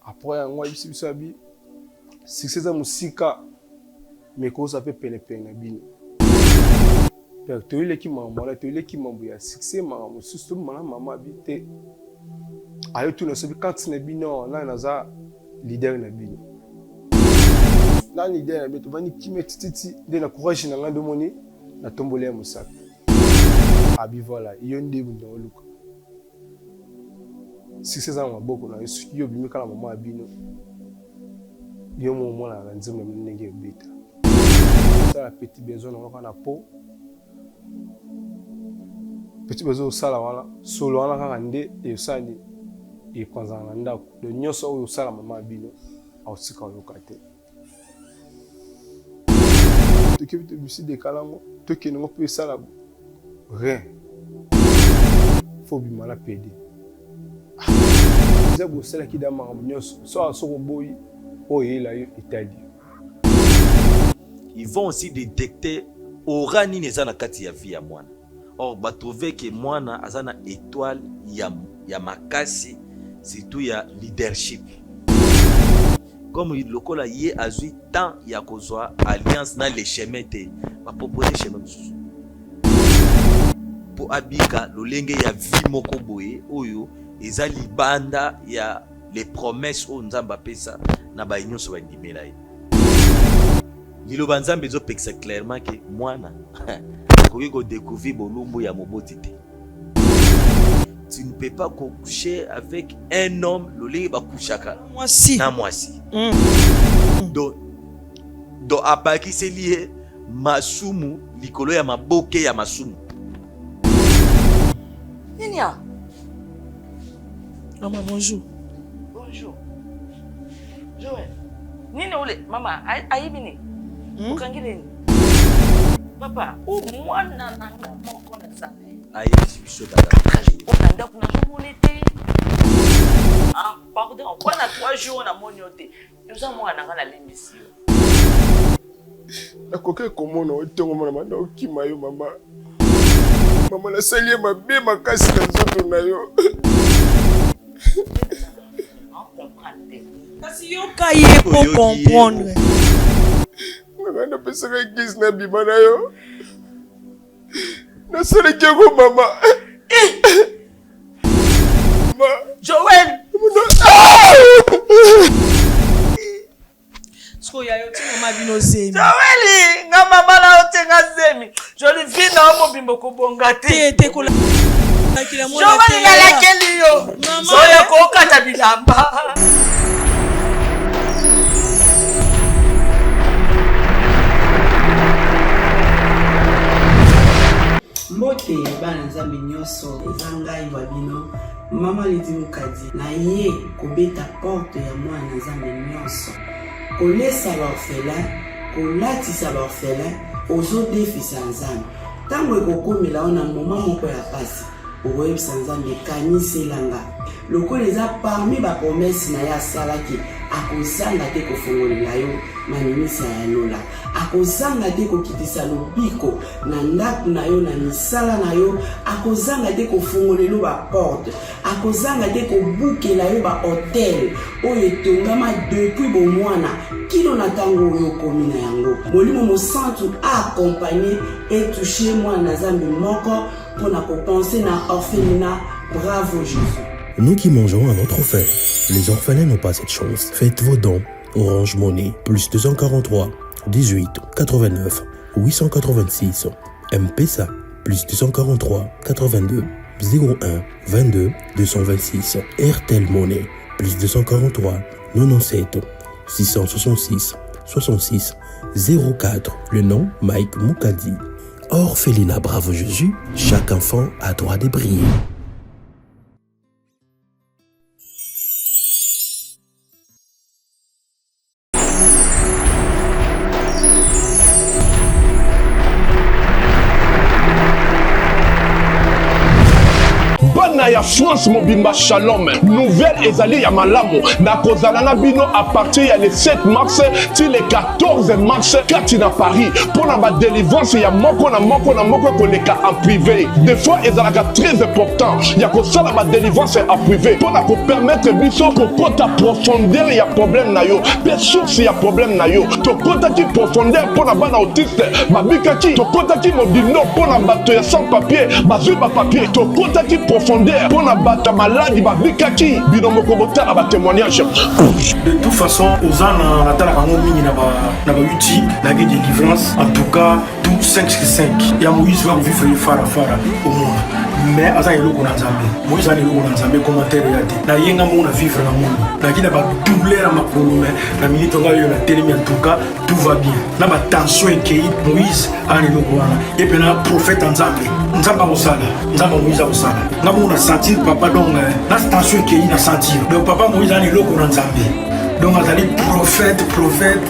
après yango bisi bisabi succès za musika mais ko ça peut pene na bino donc to ile ki mamala to ile ki mambu ya succès mama susu mama mama bité ayo tu na sobi quand na bino na za leader na bino na leader na bito bani ki metiti de na courage na ngando moni na tombolé musaka abi voilà iyo ndebu ndo luka succès za maboko na yo bimi kala mama abino yo mo mona na nzembe ndenge bita ça petit besoin na peau petit besoin sala wala solo wana kaka nde e sali e kwanza na ndako de nyoso oyo sala mama abino au sika lokate to ke bito bisi de kalango to ke ngo pe sala rien faut bimala pede zabu sala ki dama nyoso so boyi oyo la Italie. Ils vont aussi détecter aura ni neza na kati ya vie ya mwana. Or ba trouver que mwana azana étoile ya makasi surtout ya leadership. Comme il lokola ye azui tant ya kozwa alliance na les chemins te ba proposer chemin mususu. Po abika lolenge ya vie moko boye oyo eza libanda ya les promesses o nzamba pesa na ba nyonso ba ndimela ye. Lilo banzambe zo peksa clairement que mwana koki ko découvrir bolumbu ya moboti te. Tu ne peux pas coucher avec un homme lolenge ba kushaka na mwasi. Do abaki se lié masumu likolo ya maboke ya masumu. Nini ya? Maman, bonjour. Bonjour. Joël. Nini ule? Mama, aibini. Ukangile ni. Papa, mwana nanga moko na sana. Ayi biso dada. Okanda kuna jomonete. Ah, pardon. Kwa na 3 jours na monyote. Yoza mwana nanga na lemisio. Nakoke komona otongo mona manda okima yo mama. Mama la salie mabe makasi na nzoto na yo. Kasi yo kaye pour comprendre. Ngana pesa ka gis na bima na yo. Na sele kego mama. Ma Joël. Sko ya yo ti mama bino zemi. Joël, nga mama la otenga zemi. Joli vina omo bimbo kubonga te. Te kola. Joël la lakeli yo. Soya ko kata bilamba. Mbote bana nzambe nyonso ezangai babino mama leti mukadi na ye kobeta porte ya mwana nzambe nyonso kolesa baorphelin kolatisa baorphelin ozodefisa nzambe ntango ekokomela ona moma moko ya pasi okoyebisa nzambe kaniselanga lokola eza parmi bapromese na ye asalaki akozanga te kofongolela yo maninisa ya lola akozanga te kokitisa lobiko na ndako na yo na misala na yo akozanga te kofongolela baporte akozanga te kobukela yo bahotel oyo etongama depuis bomwana kino na ntango oyo okomi na yango molimo mosantu aakompagne etouche mwana na nzambe moko mpona kopense na orphelinat. Bravo Jésus. Nous qui mangeons à notre faim, les orphelins n'ont pas cette chance. Faites vos dons. Orange Money, plus 243 18 89 886. M-Pesa, plus 243 82 01 22 226. RTL Money, plus 243 97 666 66 04. Le nom Mike Moukadi. Orphelinat Bravo Jésus, chaque enfant a droit de briller. Bonne bana ya France mobimba shalom nouvelle ezali ya malamu na kozala na bino à partir ya le 7 mars ti le 14 mars kati na Paris pona ba délivrance ya moko na moko koleka en privé des fois ezalaka très important ya kosala ba délivrance en privé pona ko permettre biso kokota profondeur ya problème na yo pe source ya problème na yo tokota ki profondeur pona bana autiste babikaki tokota ki mobino pona bato ya sans papier bazui ba papier tokota ki profondeur pona bato maladi babikaki bino moko botala ba témoignage. De toute façon aux ans natala kango mingi na ba YouTube na vie délivrance en tout cas tout 565 ya Moïse va vivre fara au monde mais aza eloko na Nzambe Moïse ana eloko na Nzambe commentaire ya te na yenga mo na vivre na monde na kina ba doubler ma problème na minute nga yo na telemi en tout cas tout va bien na ba tension ekei Moïse ana eloko wana et puis na prophète Nzambe Nzambe Moïse osala na mo na sentir papa donc na tension ekei na sentir donc papa Moïse ana eloko na Nzambe donc azali prophète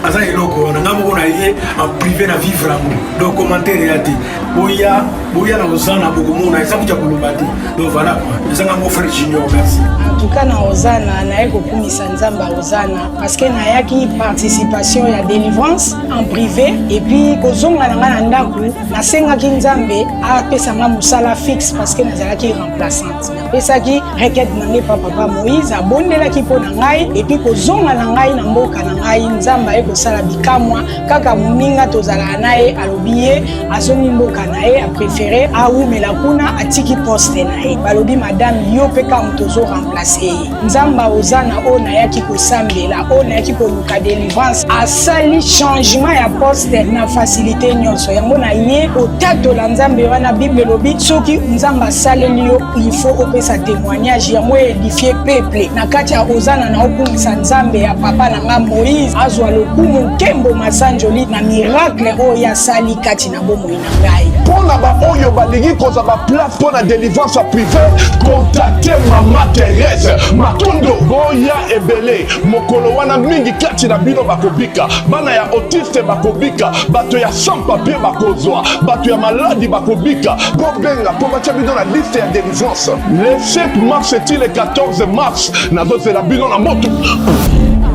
aza eloko wana nga moko na ye en privé na vivre yango donc commentaire ya te boya na ozana bokomona eza kutia koloba te donc voilà quoi ezanga mo frère junior merci en tout cas na ozana naye kokumisa nzambe ozana parce que nayaki participation ya délivrance en privé et puis kozonga nanga na ndako nasengaki nzambe apesanga mosala fixe parce que nazalaki remplaçante napesaki requête nange papa Moïse abondelaki mpo na ngai et puis kozonga na ngai na mboka na ngai nzambe aye kosala bikamwa kaka moninga tozalaka na ye alobi ye azongi mboka na ye apréféré awumela kuna atiki poste na ye balobi madame yo mpe kaka moto ozoremplace ye nzambe ozana oyo nayaki kosambela oyo nayaki koluka délivrance asali changement ya poste na facilité nyonso yango na ye otatola nzambe wana bible elobi soki nzambe asaleli yo il faut opesa témoignage yango édifie peuple na kati ya ozana na okumisa nzambe ya papa na nga Moïse azwa lokumu nkembo masanjoli na miracle oyo asali kati na bomoi na ngai pona ba oyo balingi koza ba place pona délivrance privée contacter mama Thérèse Matondo boya ebele mokolo wana mingi kati na bino bakobika bana ya autiste bakobika bato ya sans papier bakozwa bato ya maladi bakobika bobenga po batia bino na liste ya délivrance le 7 mars et le 14 mars nazozela bino na moto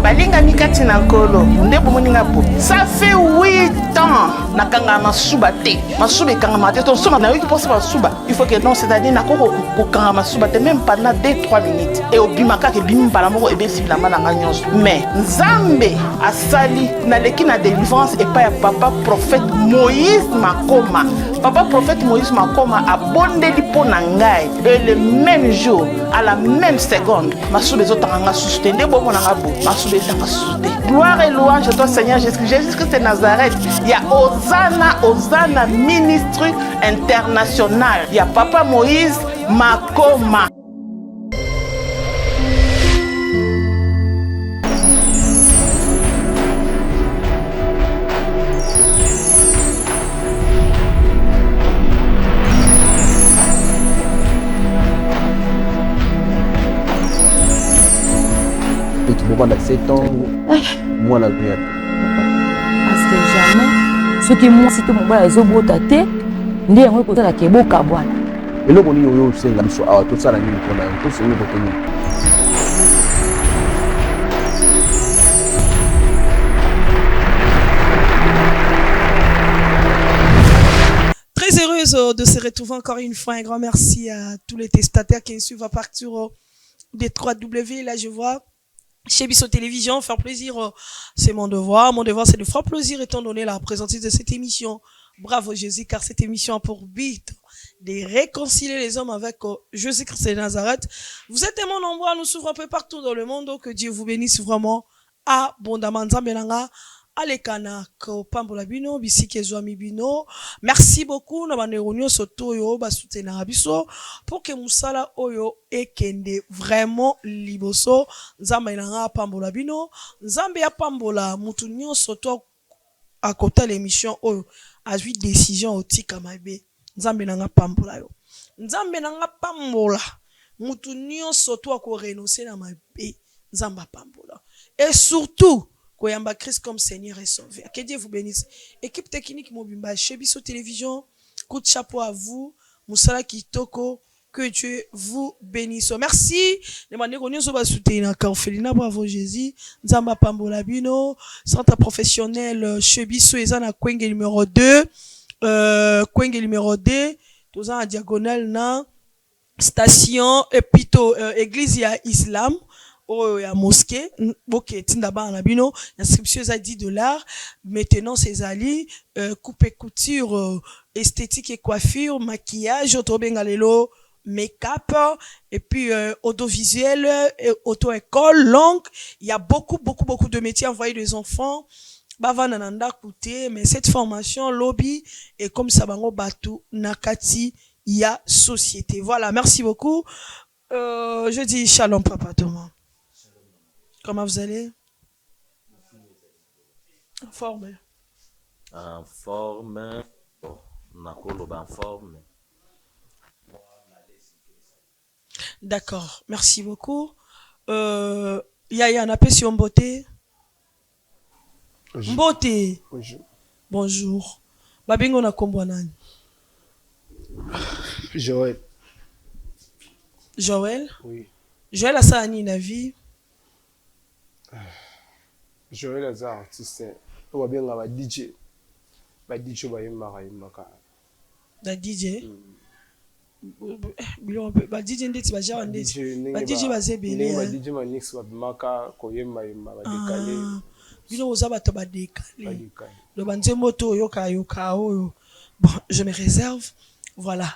balinga mikati na nkolo nde bomoninga po ça fait 8 ans nakanga masuba te masuba ekanga te to soma na yoki posa masuba il faut que non c'est-à-dire na koko kokanga masuba te même pendant 2-3 minutes et obimaka ke bimi mbala moko ebesi bilamba na nga nyonso mais nzambe asali na leki na délivrance et pas ya papa prophète Moïse Makoma papa prophète Moïse Makoma abondeli po na ngai et le même jour à la même seconde masuba ezotanga nga susu te nde bomona nga bo masuba ezanga susu te gloire et louange à toi Seigneur Jésus-Christ de Nazareth. Il y a Hosanna ministre international. Il y a Papa Moïse Makoma. Pendant 7 ans, moi la vie. Parce que jamais, ce qui moi c'était mon bas les obota te, ndi yango ko tala keboka bwana. Eloko ni yo senga biso awa to sala nini pona to senga ko teni. Très heureuse de se retrouver encore une fois. Un grand merci à tous les testataires qui nous suivent à partir des 3W. Là, je vois chez Bissot Télévision, faire plaisir, c'est mon devoir. Mon devoir, c'est de faire plaisir étant donné la présence de cette émission. Bravo Jésus, car cette émission a pour but de réconcilier les hommes avec Jésus-Christ de Nazareth. Vous êtes tellement nombreux à nous suivre un peu partout dans le monde, donc que Dieu vous bénisse vraiment abondamment. Alekana ko pambola bino bisike zwami bino. Merci beaucoup na baneronyo soto yo ba soutenir biso pour que musala oyo ekende vraiment liboso. Nzambe na pambola bino, nzambe ya pambola mutu nyonso to à côté l'émission oyo a vu décision otika mabe. Nzambe na pambola yo. Nzambe na pambola mutu nyonso to ko renoncer na mabe. Nzamba pambola. Et surtout Koyamba Christ comme Seigneur et Sauveur. Que Dieu vous bénisse. Équipe technique Mobimba chez Bissot Télévision. Coup de chapeau à vous. Moussala Kitoko. Que Dieu vous bénisse. Merci. Demandez qu'on nous va soutenir Orphelinat Bravo Jésus. Nzamba Pambola Bino. Centre professionnel Chebiso Ezana Kwenge numéro 2. Kwenge numéro 2. Tous en diagonale na station epito église ya Islam. Oh, ya mosquée, ok, tindaba na bino, inscription à $10. Maintenant, ces alliés, coupe et couture, esthétique et coiffure, maquillage, autobengalelo, make-up, et puis audiovisuel, auto-école, langue. Il y a beaucoup de métiers envoyés des enfants. Bavanananda coûté, mais cette formation, lobby, et comme ça, bango batu, nakati, il y a société. Voilà, merci beaucoup. Je dis shalom, papa Thomas. Comment vous allez? En forme. En forme. Bon, en forme. D'accord, merci beaucoup. Yaya, on appelle sur Mbote. Mbote. Bonjour. Bonjour. Babingo na kombo nani? Joël. Joël? Oui. Joël a ça na vie. Joël est un artiste. On va bien avoir DJ. DJ va y maka. Da DJ. Ba DJ ndeti ba jawa ndeti. Ba DJ ba zebele. Ba DJ ma nix ba maka koyemba yemba ba décalé. Bino oza to ba décalé. Le banze moto yoka oyo. Bon, je me réserve. Voilà.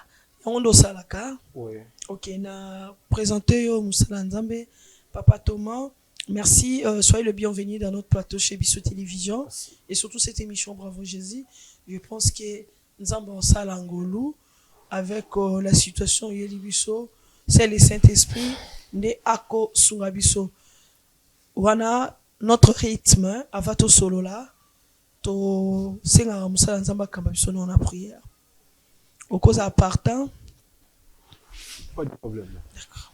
On do salaka. Oui. OK, na présenter yo Musala Nzambe, Papa Thomas. Merci, soyez le bienvenu dans notre plateau chez Bisso Télévision. Merci. Et surtout cette émission Bravo Jésus. Je pense que nous avons ça l'angolou avec la situation Yeli Bisso, c'est le Saint-Esprit, ne ako sungabiso. Wana notre rythme, avato solo là, to senga musala nzamba kamba biso non na prière. Au cause appartant. Pas de problème. D'accord.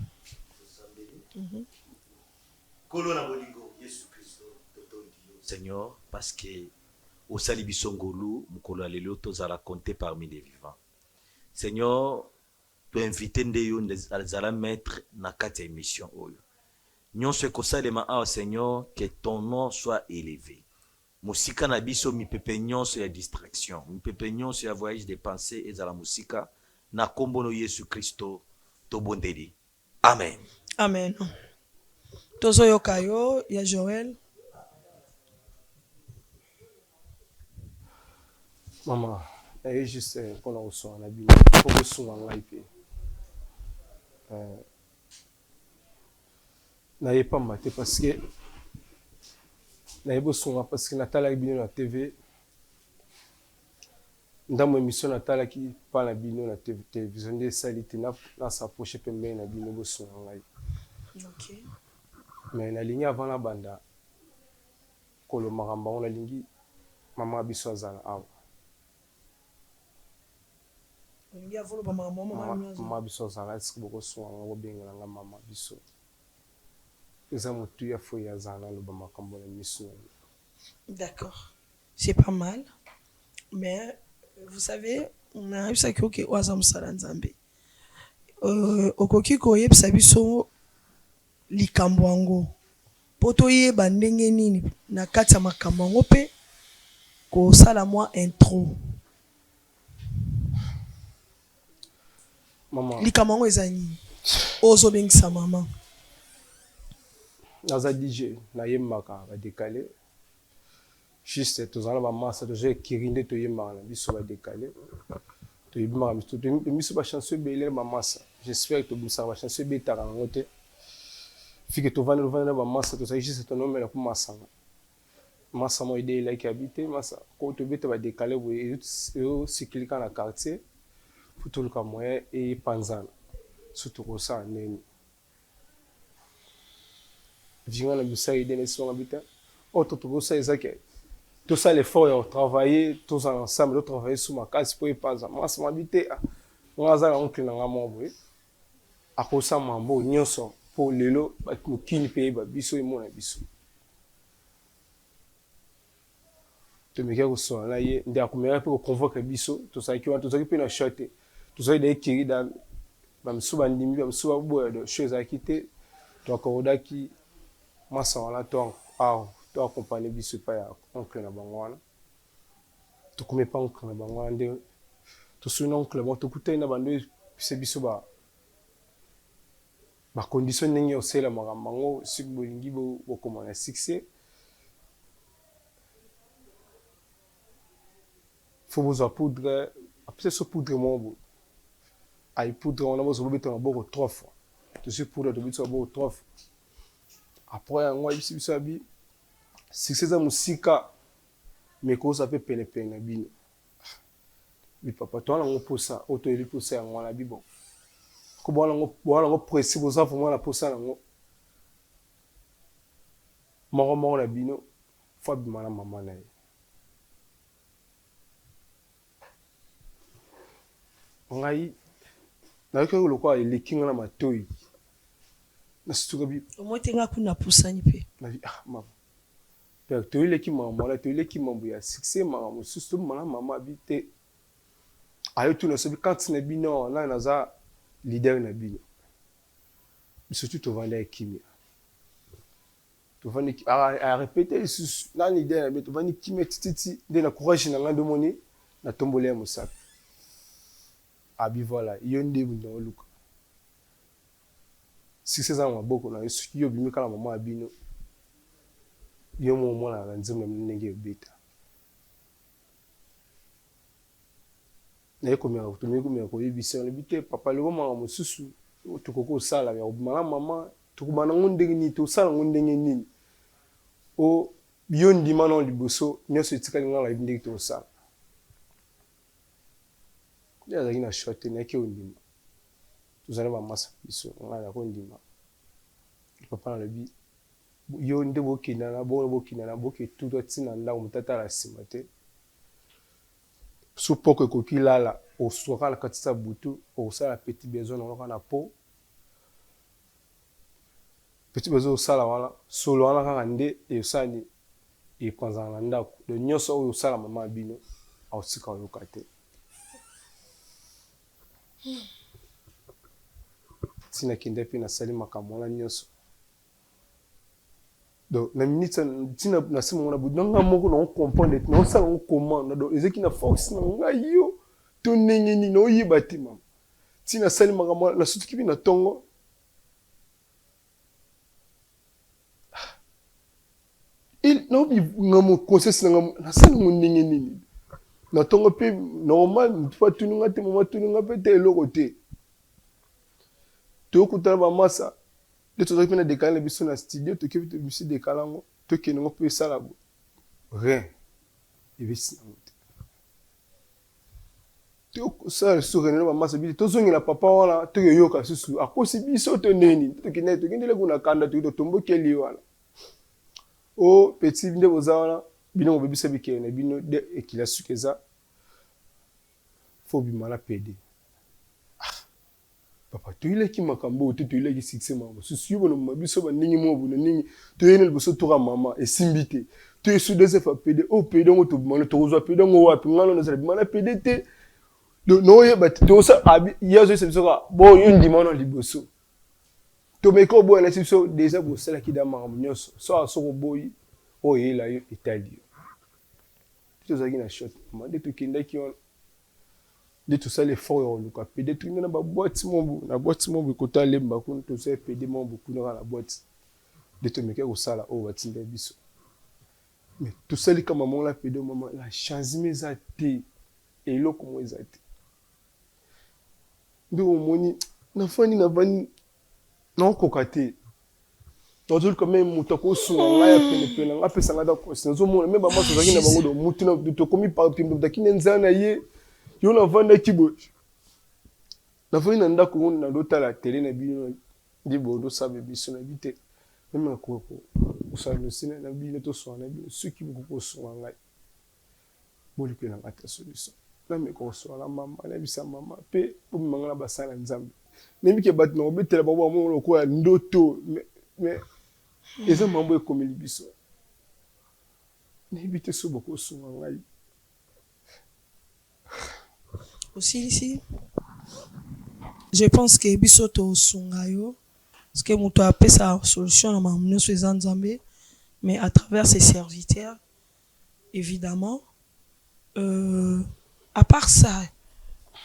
Seigneur, parce que au Salibisongolu, Mukolo Alelo, tous à la compter parmi les vivants. Seigneur, tu invites Ndeyo à mettre dans quatre émissions. Nous sommes comme ça, Seigneur, que ton nom soit élevé. Musika na biso mi pepegnon sur la distraction, mi pepegnon sur la voyage des pensées et à la musika na kombono Yesu Christo to bondeli. Amen. Amen. Tozo yokayo ya Joël. Maman, elle est juste qu'on a reçu un habit. Pour que son en live. N'ayez pas maté parce que n'ayez pas son parce que Nathalie Bino na TV. Dans mon émission Nathalie qui parle à Bino na télévision des salités n'a s'approcher pembe na Bino son en live. OK. Mais na ligne avant la banda. Kolo maramba on la ligne maman biso azala awa. Maman biso azala est-ce que beaucoup sont en benga na maman biso. D'accord. C'est pas mal. Mais vous savez, on a eu ça qui est Oazam Salanzambe. Okoki koye biso likambo poto ye bandenge nini na kati ya makambo yango pe ko sala moi intro. Maman. Likambo yango ezani. Ozo bengisa maman. Naza DJ na yemaka ba décalé juste tozala ba massa to je kirinde to yemaka na biso ba décalé to yemaka biso to biso ba chanson belé ba massa j'espère que to biso ba chanson beta ka ngote fike to vana ba massa to juste to nomela pour massa massa mo idée là qui habite massa ko to beta ba décalé bo cyclique na quartier pour tout le moyen et panzana surtout ko ça neni vivant la musique et des sons habitants autre tout ça exact tout ça l'effort et travailler tous ensemble de travailler sur ma case pour y passer moi ça m'habiter on a ça on clé dans membre à cause ça mambo nyonso pour lelo ba kini pays ba biso et mon biso to me ko so là y ndia ko me pour convoquer biso tout ça qui on tout ça qui peut na shorter tout ça des qui dans bamisu bandimi bamisu baboya de choses akite to akorodaki masa wana to to accompagner biso pa ya oncle na bango wana to come pa oncle na bango wana nde to suna oncle bon to kutai na bando biso ba condition ndenge osela makambo bango soki bolingi bokoma na succès faut bozwa poudre apesa so poudre moko ay poudre wana bozobeta na boko 3 fois to si poudre to bitso boko 3 fois après yango biso abi succès za musika mekoza pe pene na bino bi papa to na ngoposa oto eli posa yango wana bibo ko bona ngo presi boza vraiment la posa nango moko na bino fa bi mana mama na ye ngai na ko lo kwa elekinga na matoi na situka bi omotenga kuna pusani pe na bi mama père to ile ki mama la to ile ki mambo ya succès mama susu mana mama bite ayo tu na so bi quand na bi no na za leader na bino surtout to vanda kimia to vanda a répéter na leader mais to vanda kimia titi de na courage na ngando moni na tombole ya musaka abi voilà yonde bundo luka si c'est ça maboko na yesu yo bimi kala mama abino yo mo mona na nzima ndenge beta na ekomia kutumika ko yebisa na bite papa le mama mususu tukoko sala ya mama mama tukubana ngondenge ni to sala ngondenge nini o yondi manon liboso nyoso etikali ngala ndenge to sala ya zaki na short na ke ondima tuzana ba masa biso ngala ko ndima papa na lebi yo nde bokina na boke tout tina nda mutata la simate so poko ekoki lala osoka na kati sa butu osala petit besoin na na po petit besoin osala wana solo wana kaka nde esani epanza na ndako de nyonso oyo osala mama bino ausika oyoka te tina kende pe na sali makambo wana nyonso donc na minute tina na sima mona butu nga moko na comprendre na osala on commande donc ezeki na force na ngai yo to ndenge ni no yeba te mama tina sali makambo na sutu kibi na tongo il no bi ngamo conscience na sali mo ndenge nini na tongo pe normal pas tununga te mama tununga pe te eloko te to kutana ba masa de to na décaler biso na studio to kibi to biso décalango to kenngo pe sala bo rien ibisi to sala so renela ba masa bi to zongi na papa wana to yoka susu akosi biso to neni to kinai to kindele kuna kanda to tombo keli wana o petit nde bozawana bino mo bibisa bikene bino de ekila sukeza faut bimala pede papa to ile ki makambo to ile ki succès mama susu bono mabiso ba ningi mo bono ningi to yene liboso to mama esimbite to yesu de fa pede o pede ngo to bimala to zo pede ngo wapi ngalo na bimala pede te no ye bat to sa abi yeso se biso ka bo yundi mono liboso to meko bo na siso déjà bo sala ki da makambo nyonso so aso ko boyi o yela yo Italie to zaki na shot ma de to kinda ki on de tout ça l'effort on luka pede tout na ba boîte mo ko ta lemba ko to se pede mo beaucoup na la boîte de to meka ko sala o batinda biso mais tout ça li kama mo la pede maman la changement za te et loko mo za te ndo moni na fani na bani non kokate toujours quand même mutako sunga ya pele nga pesa nga da ko sinzo mo même ba mo so zaki na bango do mutina to komi par pimbo dakine nzana ye yo na vanda kibo na foni na ndako na dota la télé na bino ndi bodo sabe biso na bite même ko usala no sina na bino to so na bino suki ko so ngai boli pe na ngata solution na me ko so la mama na bisa mama pe bu mangala basala nzambe nemi ke bat no betela babo mo lo ya ndoto mais eza mambo ekomeli biso na bite so boko so ngai aussi ici je pense que biso tosunga yo parce que moto apesa solution na makambo nyonso eza nzambe, mais à travers ses serviteurs évidemment. À part ça,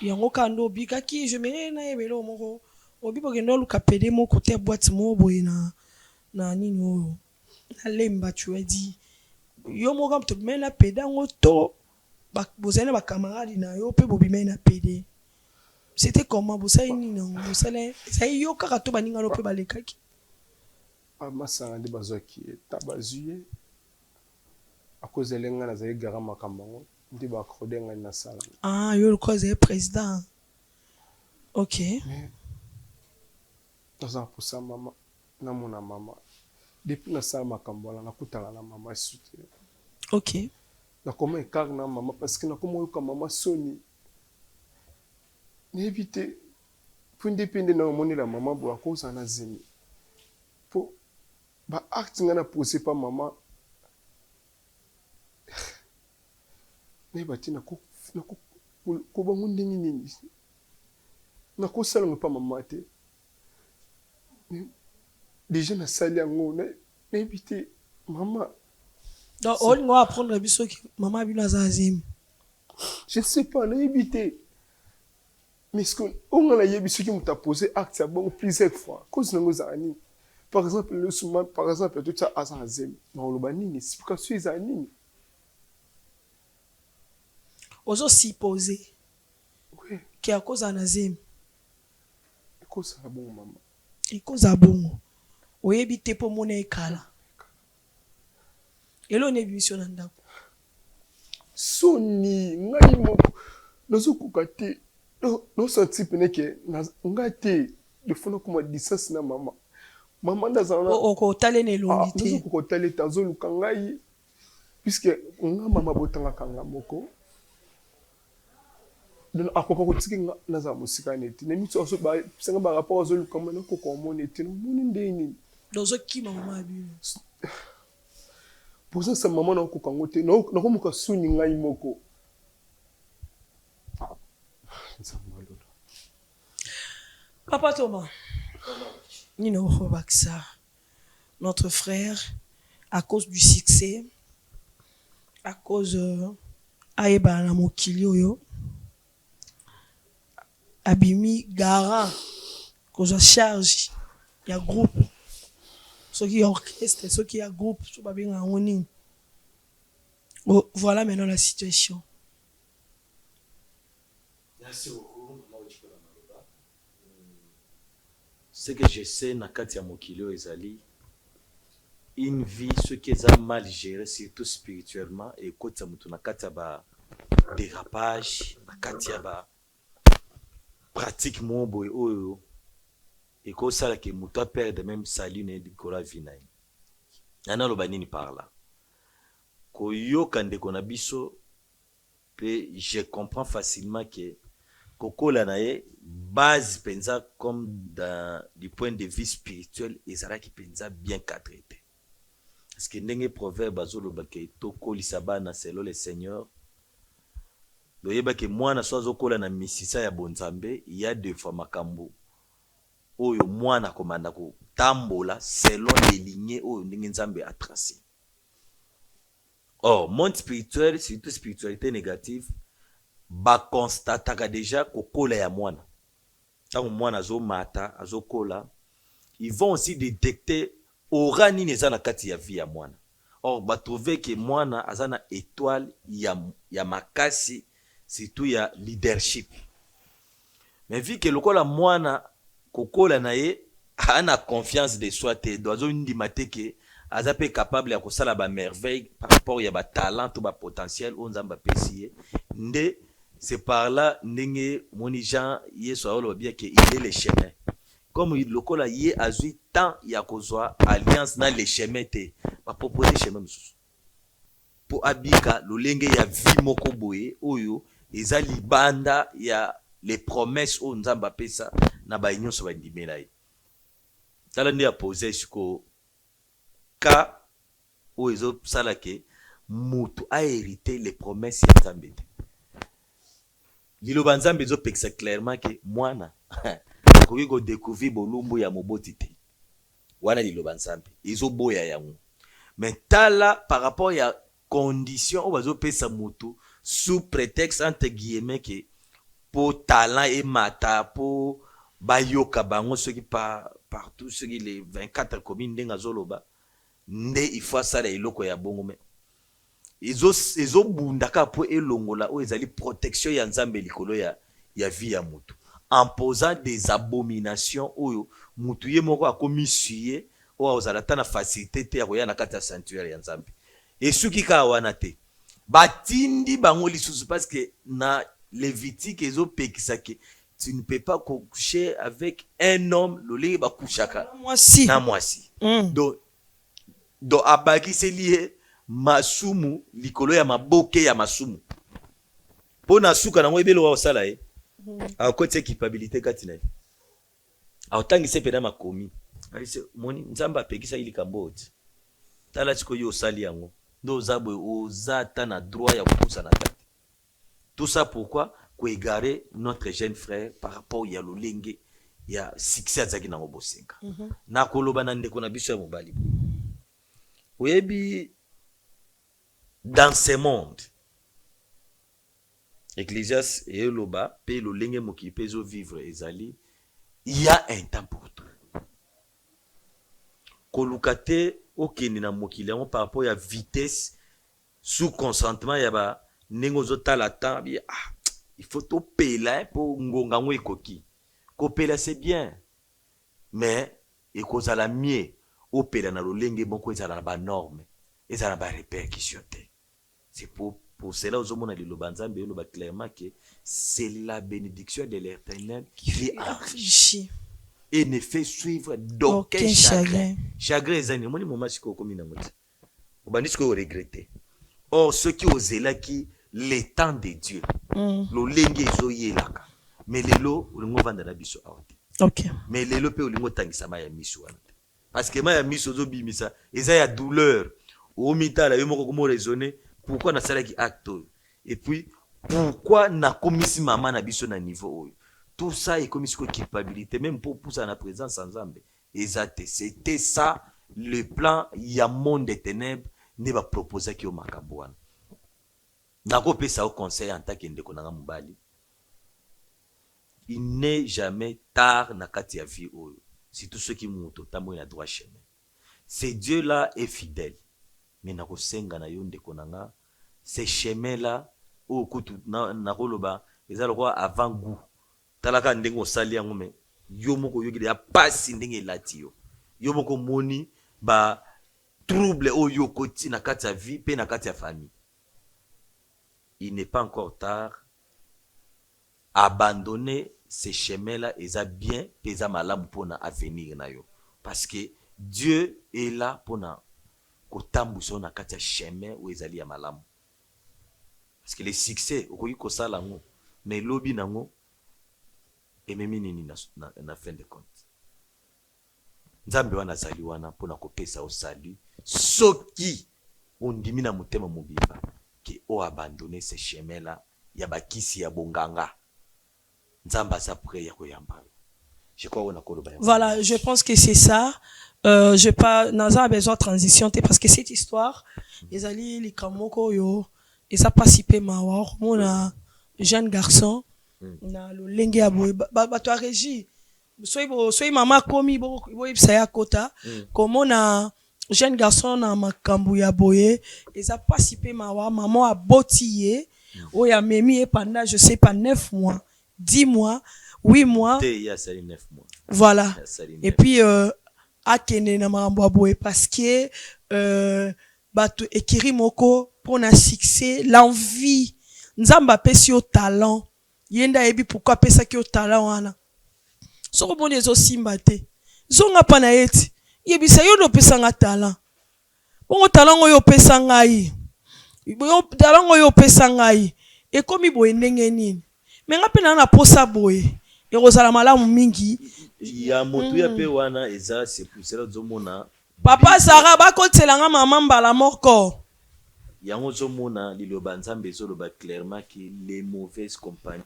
yango kando obikaki je mene na yebelo moko obi bokende oluka pede moko te boîte moko boye na nini oyo na lemba tu as dit yo moko to mena pede yango to bozali na bakamaradi na yo mpe bobimai na pede. C'était comment bosali nini nango bosala ezali yo kaka to baningano mpe balekaki amasanga nde bazwaki eta bazwi ye akozela ngai nazali gara makambo yango nde baakorde ngai nasala. Yo lokola azali président. Ok. naza kosa mama namona mama depuis nasala makambo wana nakutana na mama esu te. Ok. nakoma ekare na mama parce que nakoma oyoka mama soni nayebi te mpo nde mpe nde naomonela mama boye akozala na zemi mpo baacte ngai na pose pa mama nayeba te kobango ndenge nini nakosalango pa mama te déjà nasali yango nayebi te mama. Donc olingo apprendre biso ki mama bino aza azimi. Je ne sais pas nayebi te mais ce qu'on on a yebi soki moto apose acte ya bongo plusieurs fois cause nango ezala nini. Par exemple le souma par exemple tout ça aza azemi naoloba nini explication ezala nini. Ozo supposer oui ki akoza na zemi ekozala bongo mama ekozala bongo oyebi te mpo mona ekala elo na émission na ndako soni ngai moko nazokoka te nosanti pene ke ngai te lefona koma distance na mama mama ndazala okotale na elongi te nazokoka otale te azoluka ngai puisque nga mama botangaka nga moko akoka kotiki nga nazala mosika neti na miso senga barapport azoluka mwana koko omoni ete nomoni nde nini dozokima mama abino pour ça sa mama nakoka ngo te nakomoka soni ngai moko. Papa Thomas nini okobakisa notre frère à cause du succès à cause ayebana na mokili oyo abimi garant kozwa charge ya groupe soki ya orchestre soki ya groupe so babenga yango nini. Voilà maintenant la situation. Merci beaucoup. Ce que je sais na kati ya mokili oyo ezali une vie ce qui est mal géré surtout spirituellement et ekotisa moto na kati ya ba dérapage na kati ya ba pratique mo boye oyo ekosala ke moto aperde même salut na likolo ya vie na ye. Naloba nini par là koyoka ndeko na biso pe je comprends facilement que kokola na ye base penza comme du point de vue spirituel ezalaki penza bien cadré te parce que ndenge proverbe azoloba ke tokolisa bana selon le Seigneur loyeba ke mwana so azokola na misisa ya bonzambe il y a deux fois makambo oyo mwana komanda kotambola selon les lignées oyo ndenge nzambe a tracé. Or monde spirituel surtout spiritualité négative bakonstataka déjà kokola ya mwana ntango mwana azomata azokola ils vont aussi détecter aura nini eza na kati ya vie ya mwana. Or batrouve ke mwana aza na étoile ya makasi surtout ya leadership mais vu ke lokola mwana kokola na ye ana confiance de soi te doazo ndima te ke aza pe capable ya kosala ba merveille par rapport ya ba talent to ba potentiel on nzamba pesi ye nde c'est par là ndenge moni Jean Yesu aolo bien que il est le chemin comme il lokola ye azui temps ya kozwa alliance na le chemin te ba proposer chemin mususu po abika lolenge ya vie moko boye oyo eza libanda ya les promesses o nzamba pesa na ba nyonso ba ndimela ye tala ndi ya poser siko ka o ezo sala ke mutu a hérité les promesses ya nzambe te liloba nzambe ezo pekisa clairement ke mwana bakoki ko découvrir bolumbu ya moboti te wana liloba nzambe ezoboya yango mais tala par rapport ya condition o bazopesa motu sous prétexte entre guillemets que pour talent et mata pour bayoka bango soki partout soki les 24 communes ndenga zoloba nde il faut ça la iloko ya bongo mais ezo bundaka po elongola o ezali protection ya nzambe likolo ya vie ya mutu en posant des abominations oyo mutu ye moko akomi suye o ozala ta na facilité te ya koya na kati ya sanctuaire ya nzambe esuki ka wana te batindi bango lisusu parce que na Lévitique ezopekisa ke tu ne peux pas coucher avec un homme lolé ba kushaka na mwasi donc abaki se lié masumu likolo ya maboke ya masumu pona suka na ngwebelo wa osala a côté culpabilité katina a otangi se pena makomi alise moni nzamba pekisa ili kamboti tala chiko yo sali yango ndo zabwe ozata na droit ya kupusa na tati. Tout ça pourquoi ko égarer notre jeune frère par rapport ya lolenge ya succès azaki na obosenga na koloba na ndeko na biso ya mobali oyebi dans ce monde Ecclésias et loba pe lolenge moki pezo vivre ezali il y a un temps pour tout kolukate okeni na mokili yango par rapport ya vitesse sous consentement ya ba nengo zotala temps bien il faut to pela pour ngonga ngo ekoki ko pela c'est bien mais ekozala mieux o pela na lolenge moko ezala ba norme ezala ba répercussion te c'est pour cela ozomona liloba nzambe loba clairement que c'est la bénédiction de l'Éternel qui enrichit et ne fait suivre d'aucun chagrin ezani moni moma siko komi na moti obandisi ko regretter or ceux qui ozelaki les temps de Dieu lolenge ezoyelaka mais lelo olingo vanda na biso awate OK mais lelo pe olingo tangisa ma ya miso wana parce que ma ya miso zobimisa eza ya douleur o mitala yo moko komo raisonner pourquoi na salaki acte et puis pourquoi na komisi mama na biso na niveau oyo tout ça est comme une culpabilité même pour pousser la présence ensemble exact c'était ça le plan ya monde des ténèbres ne va proposer ki o makambo wana nako pesa au conseil en tant que ndeko nanga mobali il n'est jamais tard na kati ya vie oyo si tout ce qui muto tambo na droit chemin c'est Dieu là est fidèle mais nako senga na yo ndeko nanga ces chemins là o kutu na koloba ezalo kwa avant goût talaka ndenge osali yango me yo moko yo ya pasi ndenge elati yo moko moni ba trouble oyo koti na kati ya vie pe na kati ya famille. Il n'est pas encore tard. Abandonner ces chemins-là, ils ont bien, ils ont mal pour avenir na yo. Parce que Dieu est là pour na kotambuso na kati ya chemin où ils allaient à malam. Parce que les succès, okoki ko sala ngo, mais lobi nango et même nini na fin de compte. Nzambe wana zali wana pour na kopesa au salut. Soki ondimi na motema mobimba qui ont abandonné ces chemins-là, ya bakisi ya bonganga. Nzamba sa près ya koyamba. Je crois on a koloba. Voilà, je pense que c'est ça. Je pas Naza a besoin de transition parce que cette histoire, les alliés les kamoko yo, et ça participer mawa, mon jeune garçon na lo lenge ya boy ba to régie. Soy mama komi bo ibsa kota comme na jeune garçon na makambu ya boye et ça participer mawa maman a botié o ya memi et pendant je sais pas 9 mois, 10 mois, 8 mois. Il y a 9 mois. Voilà. Et puis akene na makambu boye parce que bato ekiri moko pour na succès l'envie nzamba pesi au talent yenda ebi pourquoi pesa ki au talent wana soko bon les osimba te zonga pa na yeti yebisa yo no pesa nga talent bon talent oyo pesa ngai yo talent oyo pesa ngai e komi boye ndenge nini mais nga pena na posa boye e rozala malamu mingi ya motu ya pe wana eza c'est pour cela zomona papa Sarah ba kotelanga maman mbala moko yango zomona liloba nzambe zoloba clairement que les mauvaises compagnies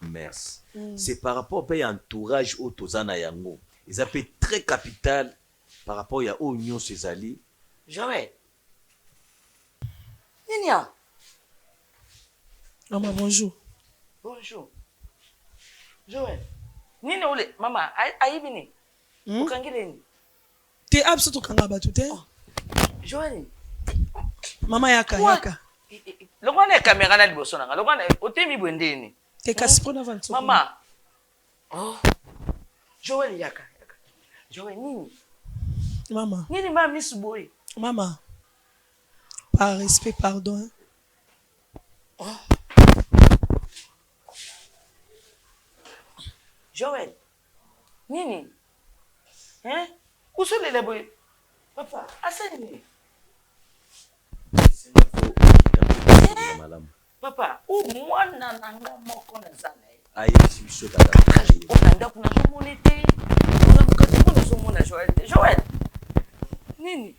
merci. C'est par rapport à l'entourage au Tozana Yango. Ils appellent très capital par rapport à l'Union Césali. Joël. Ninia. Maman, bonjour. Bonjour. Joël. Nini ule, mama, aibini. Ukangileni. T'es absolument kanga batute. Joël. Mama yaka. Longwana caméra na liboso nanga. Longwana otemi bwendeni. Te kasipona vanto. Mama. Oh. Joël yaka. Joël nini? Maman. Nini mama misuboy? Maman. Par respect, pardon. Oh. Joël. Nini? Hein? Où sont les boy? Papa, asani. Papa, où moi nanga moko na zana. Aïe, je suis d'accord. On anda kuna somonete. On a kuna somona Joël. Joël. Nini?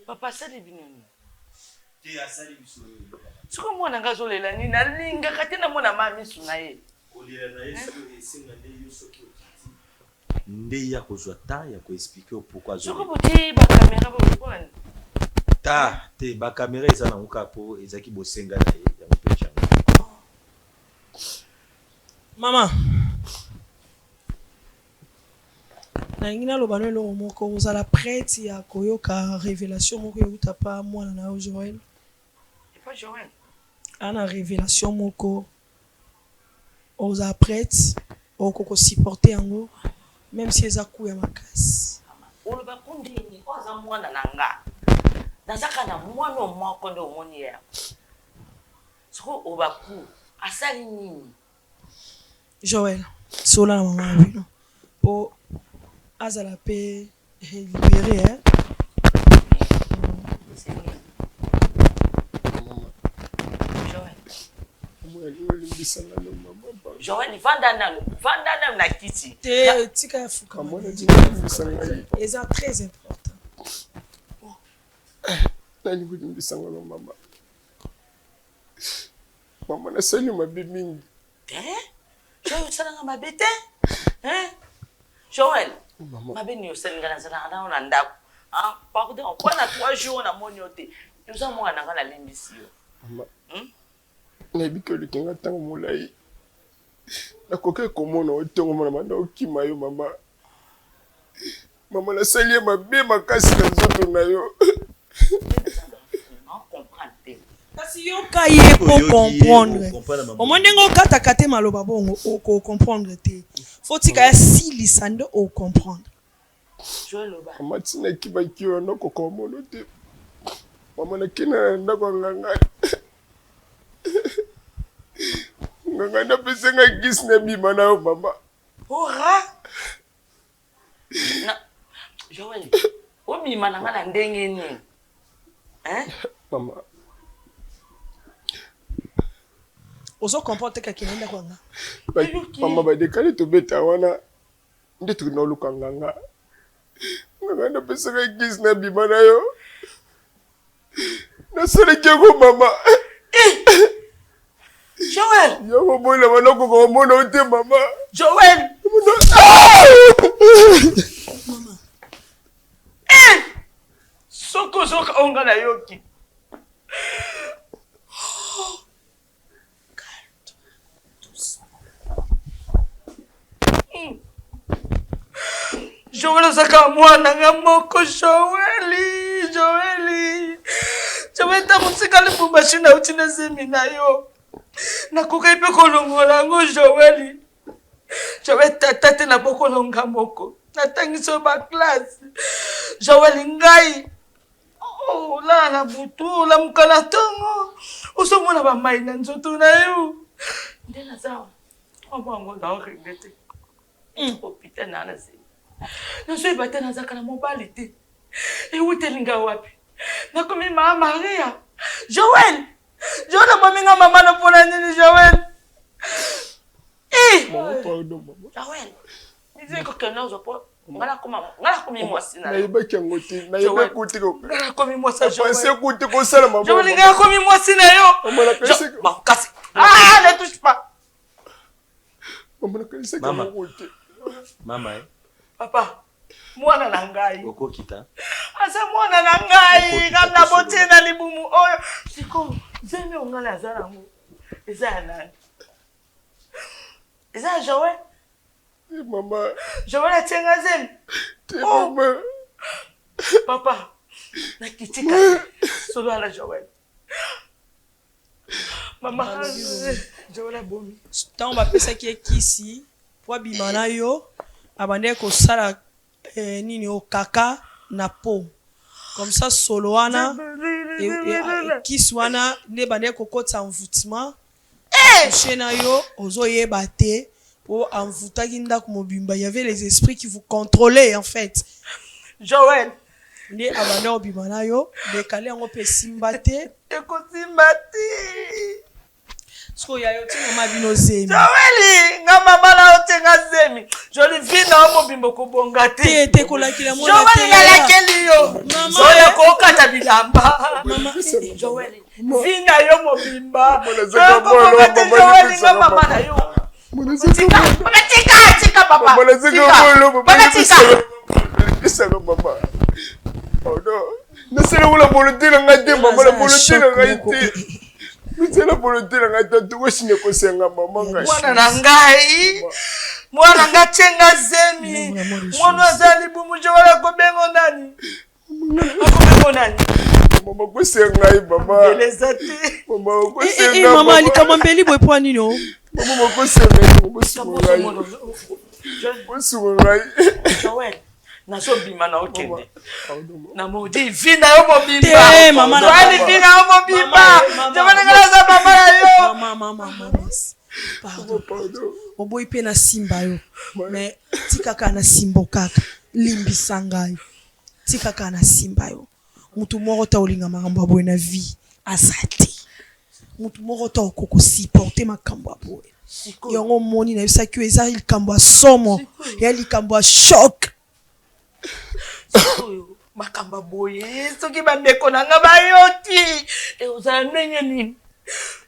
Papa sali binoni. Ti asali biso. Siko mwana ngazolela nini nalinga katena mwana mami sunaye. Olela na Yesu esinga nde yoso ki otiti. Nde ya kozwa ta ya ko expliquer pourquoi zo. Siko boti ba caméra ba bwana. Ta te ba caméra eza na ngoka po ezaki bosenga na ye ya mopecha. Maman. Nangina lobano lo moko uzala prête ya koyoka révélation moko yuta pa mwana na Joël. Et pas Joël. Ana révélation moko oza prête okoko supporter yango même si eza ku ya makasi. Oloba kundini oza mwana nanga. Nazaka na mwana moko ndo omoni ya. Siko obaku asali nini? Joël, sola na maman bino. Po azala pe libéré hein. Joël, vanda na kiti. Te tika fuka. C'est très important. Nani kudimbisa ngalo mama. Mama na sali mabe mingi. Joël salanga mabete? Joël. Mabe ni osenga na salanga na ndako. Ah, pardon, kwa na 3 jours na moniote. Tuza mwana ngana limbisi yo. Mama. Na biko likenga tango molai. Na koke komona otongo mona manda okima yo mama. Mama na sali mabe makasi na nzoto na yo. Kasi yo kaye pour comprendre. Au moins ngo kata kate maloba bongo o comprendre te. Faut tika ya sili sando o comprendre. Mama tina kiba kiyo no kokomono te. Mama na kina ndako nganga. Nganga na pesa nga gis na bima na mama. Ora. Na Joël. Obi mananga na ndenge ni. Mama. Ozo comporte ka kinenda kwanga. Mama ba dekali to beta wana. Nde tu no luka nganga. Nganga na pesa nga gis na bima na yo. Na sele kego mama. Joël. Yo bola wana ko ko mona ote mama. Joël. Mama. Soko onga na yoki. Joël saka mwana ngamoko Joël. Joël ta musika le bumashina utina semina yo. Na kokaipe kolongola ngo Joël. Joël tata na boko longa moko. Na tangiso ba classe. Joël ngai. Oh la na butu la mukala tongo. Usomona ba mai na nzoto na yo. Ndela sawa. Obango na regete. Hôpital na nasi. Na so ibata na zaka na mobali te. E utelinga wapi? Na komi mama Maria. Joël. Joël maminga mama na pona nini Joël? Pardon mama. Joël. Nisi ko kena uzopo. Ngala komi mwasi na. Na iba kyango te. Na iba kuti ko. Ngala komi mwasi Joël. Pense kuti ko sala mama. Joël ngala komi mwasi na yo. Mama na kasi. Ba kasi. Ah, ne touche pas. Maman. Maman. Papa, mwana na ngai. Oko kita. Asa mwana na ngai, kana bote na libumu oyo. Siko, zemi ongala azala ngo. Eza ya nani? Eza ya Joël? Mama. Joël atenga zemi. Mama. Papa, nakitika. Solo ala Joël. Mama, Joël abomi. Tant bapesaki ye kisi po abima na yo abandeki kosala nini okaka na po comme ça solo wana kisi wana nde bandeki kokotisa envoûtement touche na yo ozoyeba te po envoûtaki ndako mobimba. Il y avait les esprits qui vous contrôlaient en fait. Joël nde abandeki obima na yo dekale yango mpe esimba te ekosimba te. Sko ya yo tina mabino zemi. Joël, nga mama na otenga zemi. Joli vina omo bimbo kubonga te. Te kolakila mwana te. Joël la lakeli yo. Mama. Soya ko kata bilamba. Mama. Joël. Vina yo mo bimba. Joël nga mama na yo. Tika papa. Tika papa. Oh no. Nasela wala volonté na ngate mama la volonté na ngate. Mitsela volonté na ngate to washine ko senga mama ngashi. Mwana na ngai. Mwana ngatenga zemi. Mwana zali bumu Joël ko bengo nani? Ko nani? Mama ko senga mama. Elezati. Mama ko senga. Mama likamambeli boy po nini o? Mama ko senga ko sunga. Ko sunga. Joël. Naso bima na okende. Na modi vina yo mobimba. Te mama na wali vina yo mobimba. Jamani ngala za mama yo. Mama. Pardon. Oboyi pe na simba yo. Mais tikaka na simbo kaka. Limbisa ngai. Tikaka na simba yo. Mutu moko ta olinga makambo boye na vie. Asati. Mutu moko ta okoko supporter makambo boye. Yango moni na bisa ki eza likambo somo. Ya likambo choc. Makamba boye soki bandeko nanga bayoti ozala ndenge nini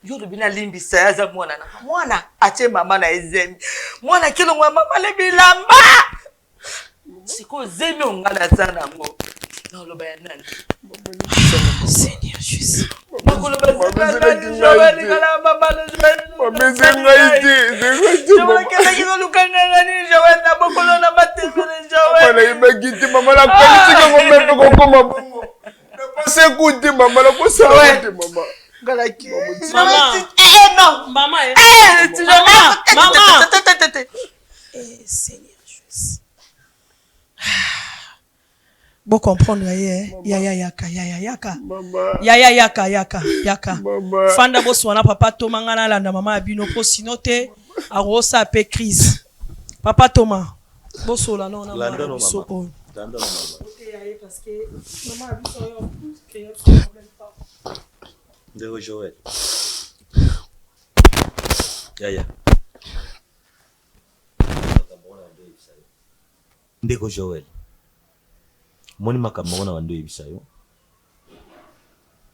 yolo bina limbisa yaza mwana atie mama na ezemi mwana kilongwa mama le bilamba siko zemi ongala sana ngo noloba ya nani Seigneur Jésus makolo bazela Joël ngala mama le Joël kala kilo lukanga ngani Joël na bokolo na matembele Joël Mama ibagiti mama la kwalitika ngombe ko koma bongo na pase kuti mama la ko sawa kuti mama galaki Maman. Non Maman Maman Seigneur Jésus Bon comprendre yaka mama yaka mama fanda boswana papa Thomas ngana landa mama abino po sinote arosa pe crise papa Thomas bosola non na Landa no so mama. Landa no mama. OK parce que maman abiso yo créer problème pas Ndeko Joël. Yaya. Ndeko Joël. Moni makambo wana wando yebisa yo.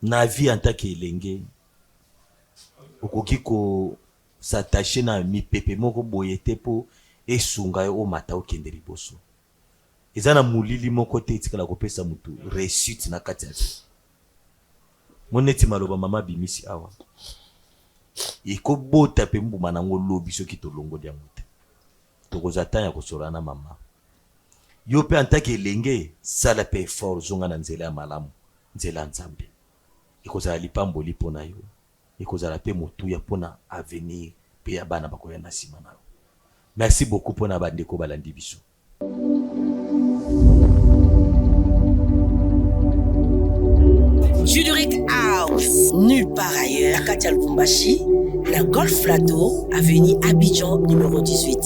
Na vie en tant qu'elenge. Okoki ko s'attacher na mipepe moko boyete po esunga yo mata okende liboso. Eza na mulili moko te etikala kopesa mutu réussite na kati ya vie. Moneti maloba mama bimisi awa. Ekobota pe mbuma nango lobi soki tolongo dia mutu. Tokozata ya kosola na mama. Yo pe antake elenge sala pe effort zonga na nzela ya malamu, nzela nzambe. Ekozala lipambo lipo na yo. Ekozala pe motuya pona avenir pe ya bana bakoya na sima na yo. Merci beaucoup pona bandeko balandi biso. Juduric House, nulle part ailleurs. Katia Lubumbashi, la Golf Plateau, avenue Abidjan numéro 18.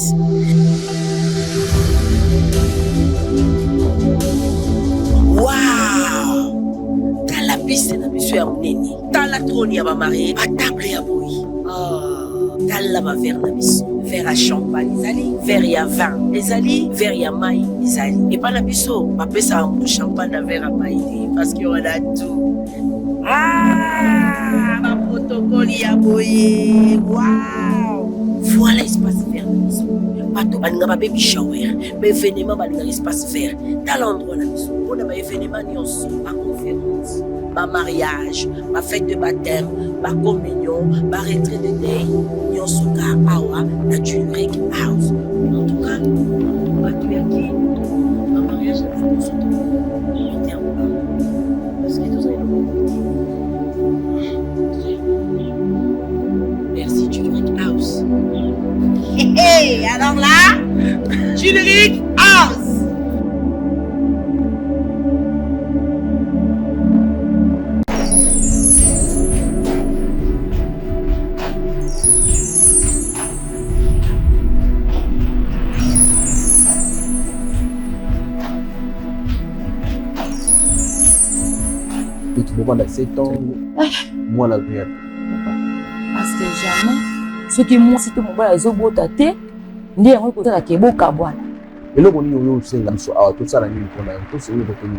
Waouh! Dans la piste de monsieur Amouneni, dans la trône ya ba marié, à table ya boui. Dans la ma verre na biso. verre à champagne ezali, verre ya vin ezali, verre ya mai ezali. Et pas na biso, bapesa un champagne na verre à mai parce qu'on a tout. Ah, ma protocole ya boye. Wow. Voilà l'espace vert na biso. Bato balinga ba baby shower, ba événement balinga espace vert. Dans l'endroit na biso, on a ba événement nyonso, ba conférence, ba mariage, ba fête de baptême, ba communion, ba retraite de day, nyonso ka awa na Juric House. En tout cas, bato ya ki, ba mariage na biso parce que tous merci Juric House. Hey, alors là, Juric House. Pendant 7 ans, moi la vie. Parce que jamais, ce qui moi, si tout le monde a zobota te, ndi yango kota la keboka bwana. Et là, on y a eu aussi la mission à tout ça la nuit pour la tout c'est le retenu.